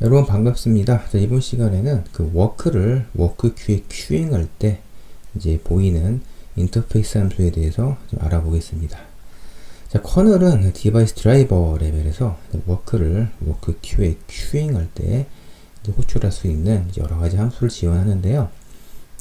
여러분 반갑습니다. 자, 이번 시간에는 그 워크 큐에 큐잉할 때 이제 보이는 인터페이스 함수에 대해서 좀 알아보겠습니다. 자, 커널은 디바이스 드라이버 레벨에서 워크 큐에 큐잉할 때 이제 호출할 수 있는 여러 가지 함수를 지원하는데요.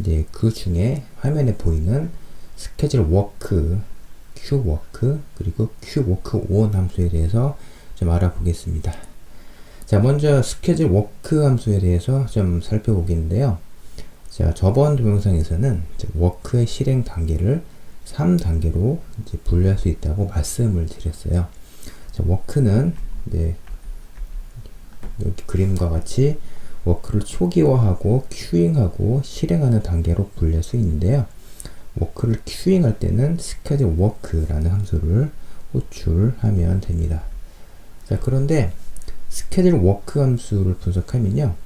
이제 그 중에 화면에 보이는 스케줄 워크, 큐 워크, 그리고 큐 워크 온 함수에 대해서 좀 알아보겠습니다. 자, 먼저 스케줄 워크 함수에 대해서 좀 살펴보겠는데요. 자, 저번 동영상에서는 워크의 실행 단계를 3단계로 이제 분류할 수 있다고 말씀을 드렸어요. 자, 워크는 여기 그림과 같이 워크를 초기화하고 큐잉하고 실행하는 단계로 분류할 수 있는데요. 워크를 큐잉할 때는 스케줄 워크라는 함수를 호출하면 됩니다. 자, 그런데 스케줄 워크 함수를 분석하면요,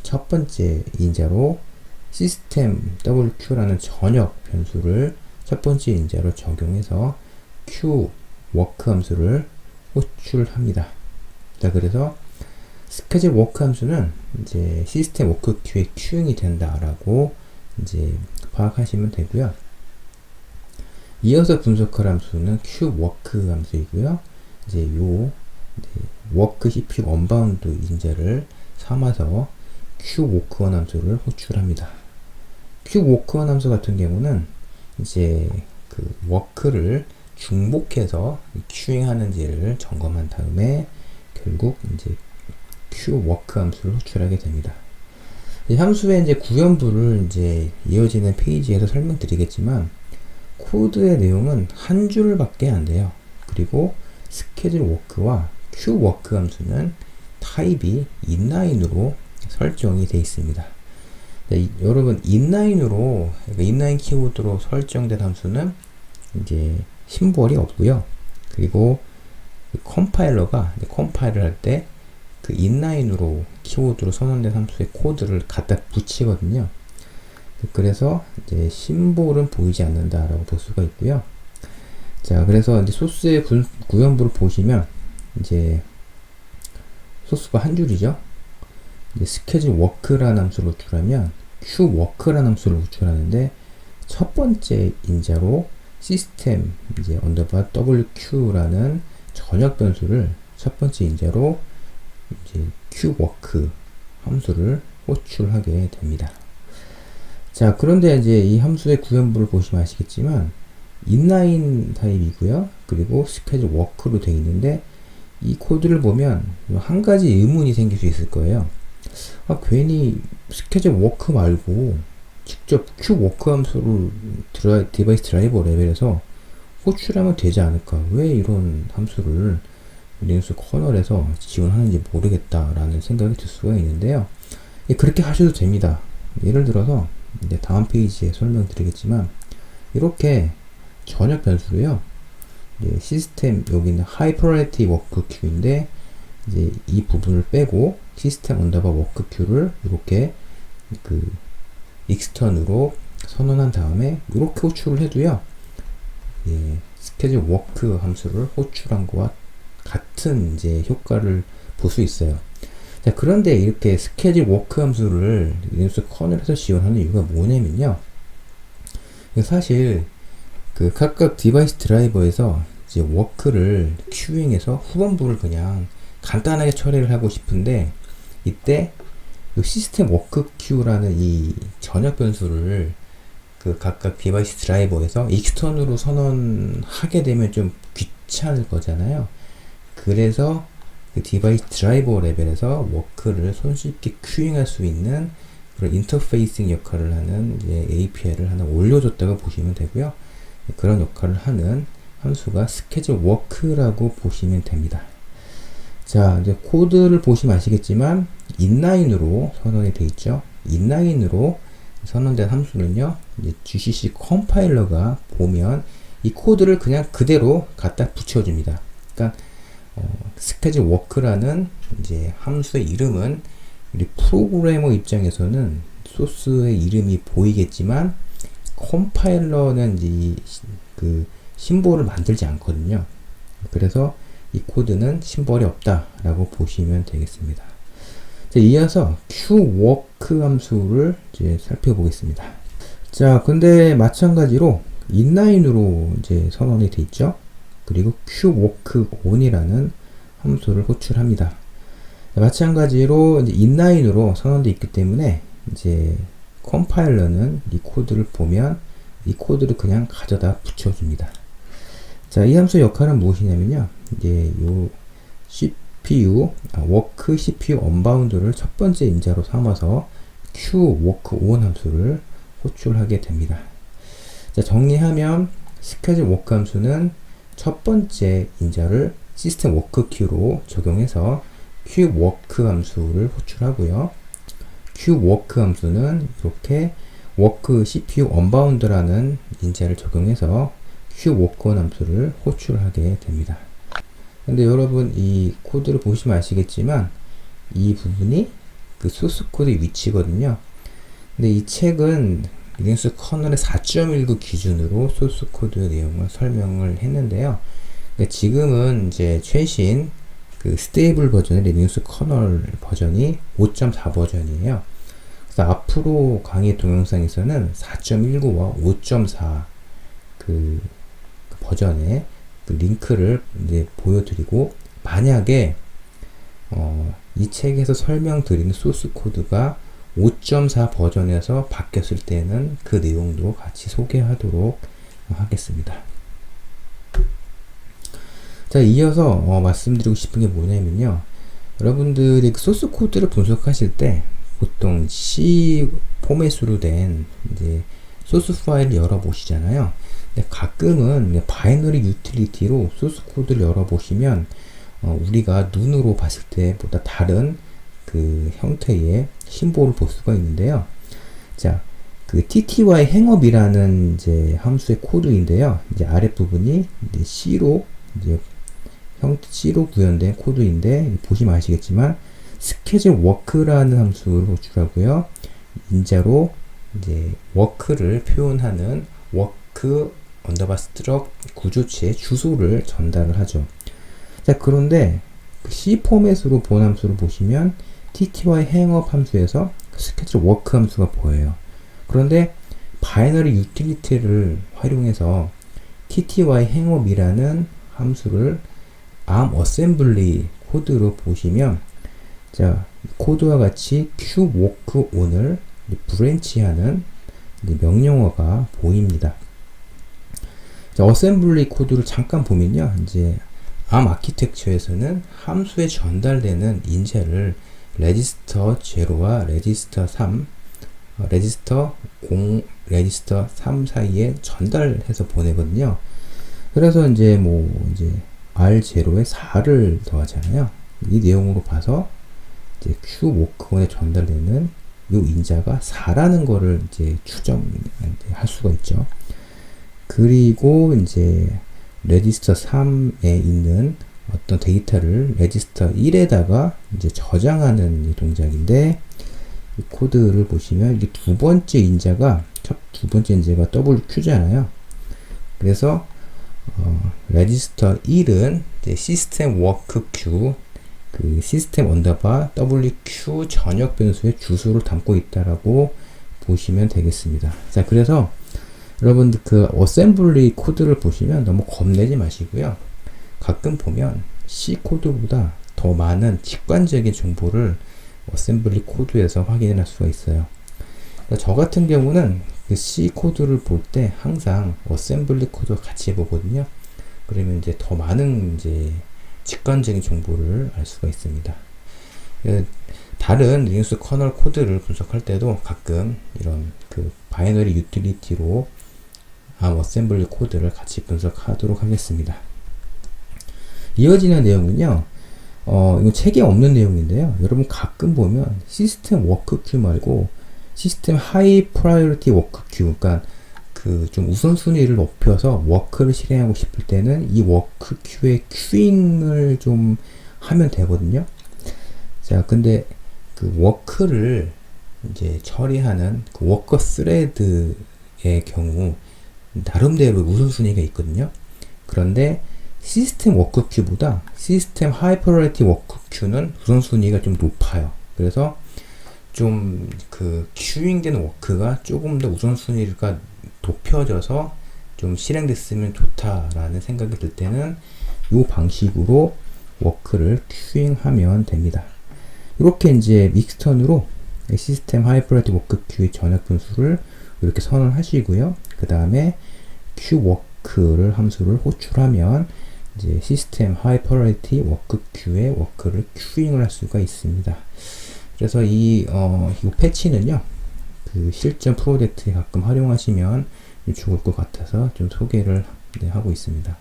첫 번째 인자로 시스템 WQ라는 전역 변수를 첫 번째 인자로 적용해서 Q 워크 함수를 호출합니다. 자, 그래서 스케줄 워크 함수는 이제 시스템 워크 큐에 큐잉이 된다라고 이제 파악하시면 되고요. 이어서 분석할 함수는 Q 워크 함수이고요. 이제 워크 CPU 언바운드 인자를 삼아서 Q 워크원 함수를 호출합니다. Q 워크원 함수 같은 경우는 이제 그 워크를 중복해서 큐잉 하는지를 점검한 다음에 결국 이제 Q 워크 함수를 호출하게 됩니다. 이 함수의 이제 구현부를 이제 이어지는 페이지에서 설명드리겠지만 코드의 내용은 한 줄밖에 안 돼요. 그리고 스케줄 워크와 Q 워크 함수는 타입이 인라인으로 설정이 되어 있습니다. 네, 여러분 인라인으로 인라인 키워드로 설정된 함수는 이제 심볼이 없고요. 그리고 그 컴파일러가 컴파일을 할 때 그 인라인으로 키워드로 선언된 함수의 코드를 갖다 붙이거든요. 그래서 이제 심볼은 보이지 않는다라고 볼 수가 있고요. 자, 그래서 이제 소스의 구현부를 보시면 이제 소스가 한 줄이죠. 이제 스케줄 워크라는 함수를 호출하면 Q 워크라는 함수를 호출하는데 첫 번째 인자로 시스템 이제 언더바 WQ라는 전역 변수를 첫 번째 인자로 이제 Q 워크 함수를 호출하게 됩니다. 자, 그런데 이제 이 함수의 구현부를 보시면 아시겠지만 인라인 타입이고요. 그리고 스케줄 워크로 되어 있는데 이 코드를 보면 한 가지 의문이 생길 수 있을 거예요. 괜히 스케줄 워크 말고 직접 Q 워크 함수를 디바이스 드라이버 레벨에서 호출하면 되지 않을까? 왜 이런 함수를 리눅스 커널에서 지원하는지 모르겠다라는 생각이 들 수가 있는데요. 그렇게 하셔도 됩니다. 예를 들어서 이제 다음 페이지에 설명드리겠지만 이렇게 전역 변수로요. 시스템 여기는 하이 프라이어리티 워크 큐인데 이제 이 부분을 빼고 시스템 언더바 워크 큐를 이렇게 그 익스턴으로 선언한 다음에 이렇게 호출을 해도요. 스케줄 워크 함수를 호출한 것과 같은 이제 효과를 볼 수 있어요. 자, 그런데 이렇게 스케줄 워크 함수를 리눅스 커널에서 지원하는 이유가 뭐냐면요. 사실 그 각각 디바이스 드라이버에서 이제 워크를 큐잉해서 후반부를 그냥 간단하게 처리를 하고 싶은데 이때 시스템 워크 큐라는 이 전역 변수를 그 각각 디바이스 드라이버에서 익스턴으로 선언하게 되면 좀 귀찮을 거잖아요. 그래서 그 디바이스 드라이버 레벨에서 워크를 손쉽게 큐잉할 수 있는 그런 인터페이싱 역할을 하는 API를 하나 올려줬다고 보시면 되고요. 그런 역할을 하는 함수가 스케줄 워크라고 보시면 됩니다. 자, 이제 코드를 보시면 아시겠지만 인라인으로 선언이 되어 있죠. 인라인으로 선언된 함수는요, 이제 GCC 컴파일러가 보면 이 코드를 그냥 그대로 갖다 붙여줍니다. 그러니까 스케줄 워크라는 이제 함수의 이름은 우리 프로그래머 입장에서는 소스의 이름이 보이겠지만 컴파일러는 이 그 심볼을 만들지 않거든요. 그래서 이 코드는 심벌이 없다라고 보시면 되겠습니다. 자, 이어서 qwork 함수를 이제 살펴보겠습니다. 자, 근데 마찬가지로 inline으로 이제 선언이 돼 있죠. 그리고 qworkon이라는 함수를 호출합니다. 자, 마찬가지로 이제 inline으로 선언되어 있기 때문에 이제 컴파일러는 이 코드를 보면 이 코드를 그냥 가져다 붙여줍니다. 자, 이 함수의 역할은 무엇이냐면요. 이제 요 work CPU 언바운드를 첫 번째 인자로 삼아서 qworkon 함수를 호출하게 됩니다. 자, 정리하면 schedule work 함수는 첫 번째 인자를 시스템 워크 큐로 적용해서 qwork 함수를 호출하고요. qwork 함수는 이렇게 work CPU 언바운드라는 인자를 적용해서 qworkon 함수를 호출하게 됩니다. 근데 여러분 이 코드를 보시면 아시겠지만 이 부분이 그 소스 코드의 위치거든요. 근데 이 책은 리눅스 커널의 4.19 기준으로 소스 코드의 내용을 설명을 했는데요. 그러니까 지금은 이제 최신 그 스테이블 버전의 리눅스 커널 버전이 5.4 버전이에요. 그래서 앞으로 강의 동영상에서는 4.19와 5.4 그 버전의 그 링크를 이제 보여드리고, 만약에 이 책에서 설명드리는 소스 코드가 5.4 버전에서 바뀌었을 때는 그 내용도 같이 소개하도록 하겠습니다. 자, 이어서 말씀드리고 싶은 게 뭐냐면요. 여러분들이 그 소스 코드를 분석하실 때 보통 C 포맷으로 된 이제 소스 파일을 열어보시잖아요. 근데 가끔은 바이너리 유틸리티로 소스 코드를 열어보시면 우리가 눈으로 봤을 때보다 다른 그 형태의 심볼을 볼 수가 있는데요. 자, 그 TTY 행업이라는 이제 함수의 코드인데요. 이제 아랫부분이 이제 C로 C로 구현된 코드인데, 보시면 아시겠지만 schedule work라는 함수를 호출하고요. 인자로 이제 work를 표현하는 work struct 구조체의 주소를 전달을 하죠. 자, 그런데 그 C 포맷으로 본 함수를 보시면 TTY 행업 함수에서 schedule work 함수가 보여요. 그런데 바이너리 유틸리티를 활용해서 TTY 행업이라는 함수를 ARM 어셈블리 코드로 보시면, 자, 코드와 같이 qworkon을 브랜치하는 명령어가 보입니다. 자, 어셈블리 코드를 잠깐 보면요. 이제 ARM 아키텍처에서는 함수에 전달되는 인자를 레지스터 0와 레지스터 3, 레지스터 0, 레지스터 3 사이에 전달해서 보내거든요. 그래서 이제 이제 R0에 4를 더하잖아요. 이 내용으로 봐서 이제 qworkon에 전달되는 이 인자가 4라는 거를 이제 추정할 수가 있죠. 그리고 이제 레지스터 3에 있는 어떤 데이터를 레지스터 1에다가 이제 저장하는 동작인데, 이 코드를 보시면 이게 두 번째 인자가 WQ잖아요. 그래서 레지스터 1은 시스템 워크 q, 그 시스템 언더바 WQ 전역 변수의 주소를 담고 있다라고 보시면 되겠습니다. 자, 그래서 여러분들 그 어셈블리 코드를 보시면 너무 겁내지 마시고요. 가끔 보면 C 코드보다 더 많은 직관적인 정보를 어셈블리 코드에서 확인할 수가 있어요. 저 같은 경우는 그 C 코드를 볼 때 항상 어셈블리 코드와 같이 해보거든요. 그러면 이제 더 많은 이제 직관적인 정보를 알 수가 있습니다. 다른 리눅스 커널 코드를 분석할 때도 가끔 이런 그 바이너리 유틸리티로 ARM 어셈블리 코드를 같이 분석하도록 하겠습니다. 이어지는 내용은요. 이거 책에 없는 내용인데요. 여러분 가끔 보면 시스템 워크 큐 말고 시스템 하이 프라이어리티 워크 큐, 그러니까 그 좀 우선순위를 높여서 워크를 실행하고 싶을 때는 이 워크 큐의 큐잉을 좀 하면 되거든요. 자, 근데 그 워크를 이제 처리하는 그 워커 스레드의 경우 나름대로 우선순위가 있거든요. 그런데 시스템 워크 큐보다 시스템 하이 프라이어리티 워크 큐는 우선순위가 좀 높아요. 그래서 좀 그 큐잉되는 워크가 조금 더 우선순위가 높여져서 좀 실행됐으면 좋다라는 생각이 들 때는 이 방식으로 워크를 큐잉하면 됩니다. 이렇게 이제 믹스턴으로 시스템 하이프라이티 워크 큐의 전역 분수를 이렇게 선언하시고요. 그 다음에 큐 워크를 함수를 호출하면 이제 시스템 하이퍼라이티 워크 큐의 워크를 큐잉을 할 수가 있습니다. 그래서 이 패치는요, 그 실전 프로젝트에 가끔 활용하시면 좋을 것 같아서 좀 소개를 하고 있습니다.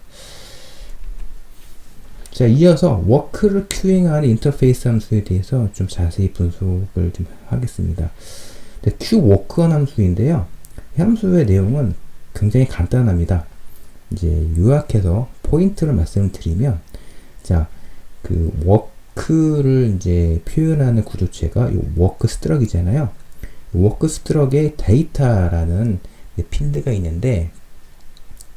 자, 이어서 워크를 큐잉하는 인터페이스 함수에 대해서 좀 자세히 분석을 좀 하겠습니다. 큐 워크원 함수인데요. 이 함수의 내용은 굉장히 간단합니다. 이제 요약해서 포인트를 말씀드리면, 자, 그 워크를 이제 표현하는 구조체가 이 워크 스트럭이잖아요. 워크 스트럭에 데이터라는 필드가 있는데,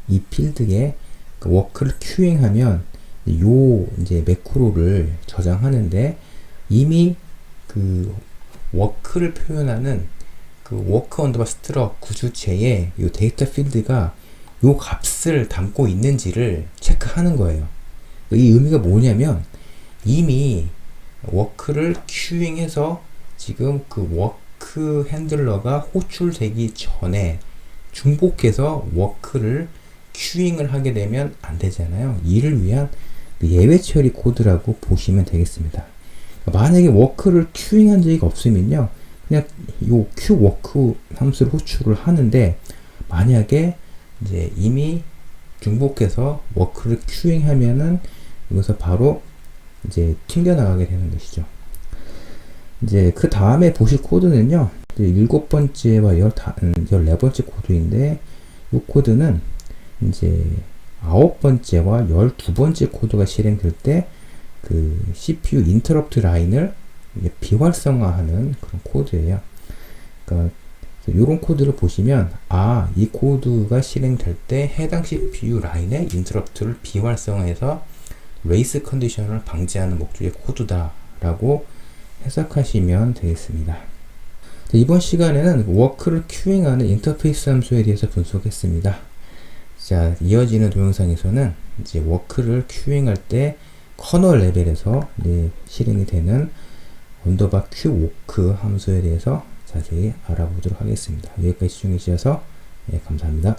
이 필드에 그 워크를 큐잉하면 요 이제 매크로를 저장하는데, 이미 그 워크를 표현하는 그 워크 언더바 스트럭 구조체에 요 데이터 필드가 요 값을 담고 있는지를 체크하는 거예요. 이 의미가 뭐냐면, 이미 워크를 큐잉해서 지금 그 워크 핸들러가 호출되기 전에 중복해서 워크를 큐잉을 하게 되면 안 되잖아요. 이를 위한 예외 처리 코드라고 보시면 되겠습니다. 만약에 워크를 큐잉한 적이 없으면요, 그냥 요 큐워크 함수를 호출을 하는데, 만약에 이제 이미 중복해서 워크를 큐잉하면은 여기서 바로 이제 튕겨나가게 되는 것이죠. 이제 그 다음에 보실 코드는요, 7번째와 14번째 코드인데, 이 코드는 이제 9번째와 12번째 코드가 실행될 때 그 CPU 인터럽트 라인을 비활성화하는 그런 코드예요. 그러니까 이런 코드를 보시면, 이 코드가 실행될 때 해당 CPU 라인의 인터럽트를 비활성화해서 레이스 컨디션을 방지하는 목적의 코드다라고 해석하시면 되겠습니다. 이번 시간에는 워크를 큐잉하는 인터페이스 함수에 대해서 분석했습니다. 자, 이어지는 동영상에서는 이제 워크를 큐잉할 때 커널 레벨에서 실행이 되는 언더바 큐 워크 함수에 대해서 자세히 알아보도록 하겠습니다. 여기까지 시청해 주셔서 감사합니다.